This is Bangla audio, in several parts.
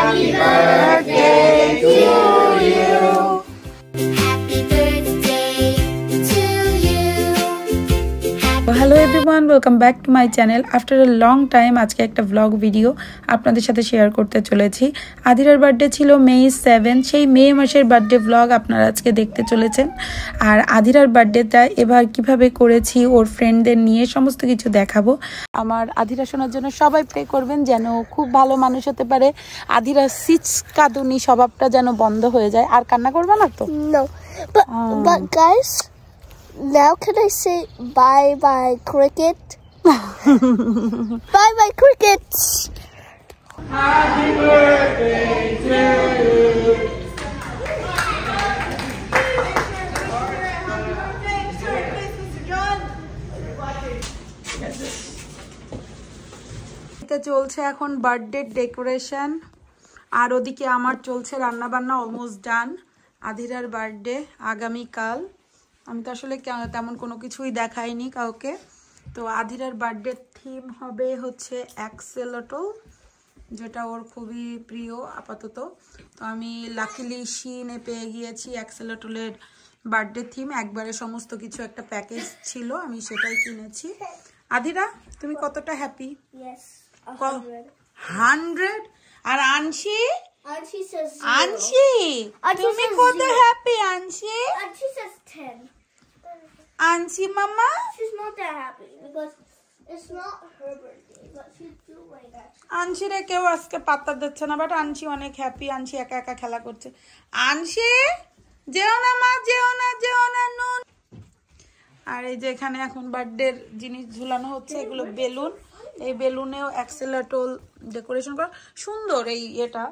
Happy birthday to you. Happy birthday to you. Hello everyone, welcome back to my channel. After a long time আজকে একটা vlog ভিডিও আপনাদের সাথে শেয়ার করতে চলেছি। আদিরার বার্থডে ছিল May 7, সেই মে মাসের বার্থডে vlog আপনারা আজকে দেখতে চলেছেন। আর আদিরার বার্থডেটা এবার কিভাবে করেছি ওর ফ্রেন্ডদের নিয়ে সমস্ত কিছু দেখাবো। আমার আদিরা শোনার জন্য সবাই প্রে করবেন যেন খুব ভালো মানুষ হতে পারে। আদিরা সিচকাদুনি স্বভাবটা যেন বন্ধ হয়ে যায়। আর কান্না করবে না তো? No. But guys, now can I say bye bye cricket? Bye bye crickets. Happy birthday to you. চলছে এখন বার্থডে ডেকোরেশন আর ওদিকে আমার চলছে রান্না বান্না অলমোস্ট ডান। আদিরার বার্থডে আগামীকাল। আমি তো আসলে তেমন কোনো কিছুই দেখাইনি কাউকে। তো আদিরার বার্থডে থিম হবে হচ্ছে অ্যাক্সেলটল, যেটা ওর খুবই প্রিয় আপাতত। তো আমি লাকিলি শিনে পেয়ে গিয়েছি অ্যাক্সেলটলের বার্থডে থিম। একবারে সমস্ত কিছু একটা প্যাকেজ ছিল, আমি সেটাই কিনেছি। আদিরা তুমি কতটা হ্যাপি? Yes. 100 আর আনশি says 0. আনশি তুমি কত হ্যাপি? আনশি says 10. আনশি মামা She's not that happy because it's not her birthday, but she's doing actually. Anshi রে কেউ আজকে পাত্তা দিচ্ছে না, বাট আনশি অনেক হ্যাপি। আনশি একা একা খেলা করছে। আনশি যেও না মা, যেও না, যেও না নুন। আর এই যে এখানে এখন বার্থডে জিনিস ঝুলানো হচ্ছে, এগুলো বেলুন। এই বেলুনেও অ্যাক্সেলটল ডেকোরেশন করা সুন্দর। এই এটা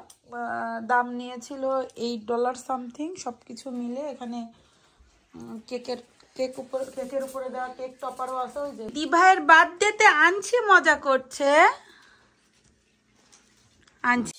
দাম নিয়েছিল $8 সামথিং। সবকিছু মিলে এখানে কেকের উপরে দেওয়া কেক টপারও আছে। ওই যে দিভাইয়ের বার্থডেতে আনছি মজা করছে। আনছি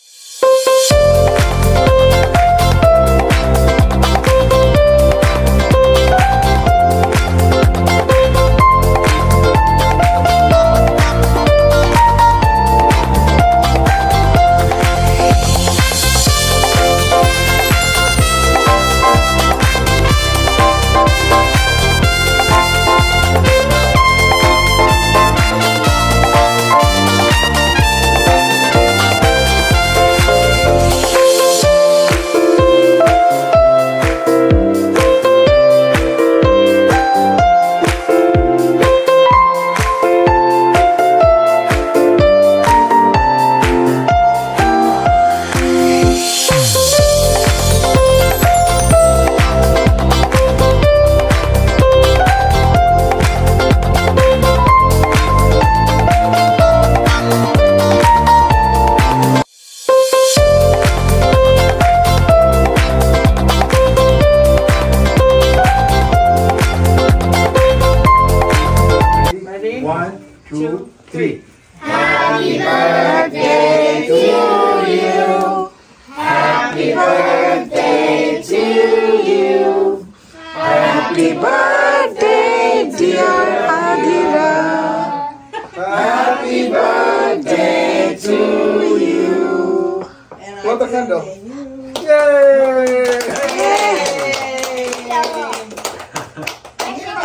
Happy birthday to you. Happy birthday to you. Happy birthday dear Adira. Happy birthday to you. Blow the candle. Yay!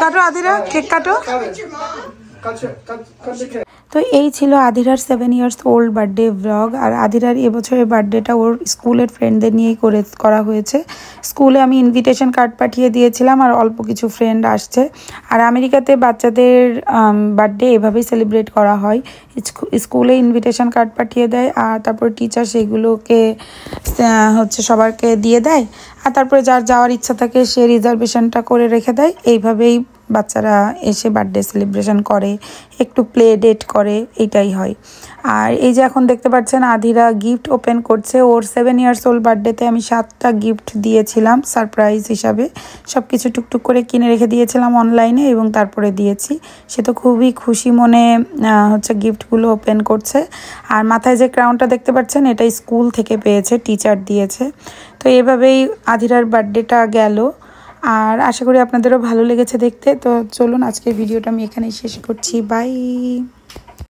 কাটো আদিরা, কেক কাটো। Cut the cake. তো এই ছিল আদিরার 7 ইয়ার্স ওল্ড বার্থডে ব্লগ। আর আদিরার এবছরের বার্থডেটা ওর স্কুলের ফ্রেন্ডদের নিয়েই করা হয়েছে। স্কুলে আমি ইনভিটেশন কার্ড পাঠিয়ে দিয়েছিলাম, আর অল্প কিছু ফ্রেন্ড আসছে। আর আমেরিকাতে বাচ্চাদের বার্থডে এভাবেই সেলিব্রেট করা হয়। স্কুলে ইনভিটেশন কার্ড পাঠিয়ে দেয়, আর তারপর টিচার সেগুলোকে হচ্ছে সবাইকে দিয়ে দেয়। আর তারপরে যার যাওয়ার ইচ্ছা থাকে সে রিজার্ভেশনটা করে রেখে দেয়। এইভাবেই বাচ্চারা এসে বার্থডে সেলিব্রেশন করে, একটু প্লে ডেট করে, এইটাই হয়। আর এই যে এখন দেখতে পাচ্ছেন আদিরা গিফট ওপেন করছে। ওর 7 ইয়ার্স ওল্ড বার্থডেতে আমি 7টা গিফট দিয়েছিলাম সারপ্রাইজ হিসাবে। সব কিছু টুকটুক করে কিনে রেখে দিয়েছিলাম অনলাইনে, এবং তারপরে দিয়েছি। সে তো খুবই খুশি মনে হচ্ছে গিফটগুলো ওপেন করছে। আর মাথায় যে ক্রাউনটা দেখতে পাচ্ছেন এটা স্কুল থেকে পেয়েছে, টিচার দিয়েছে। তো এভাবেই আদিরার বার্থডেটা গেল। আর আশা করি আপনাদেরও ভালো লেগেছে দেখতে। তো চলুন আজকের ভিডিওটা আমি এখানেই শেষ করছি। বাই।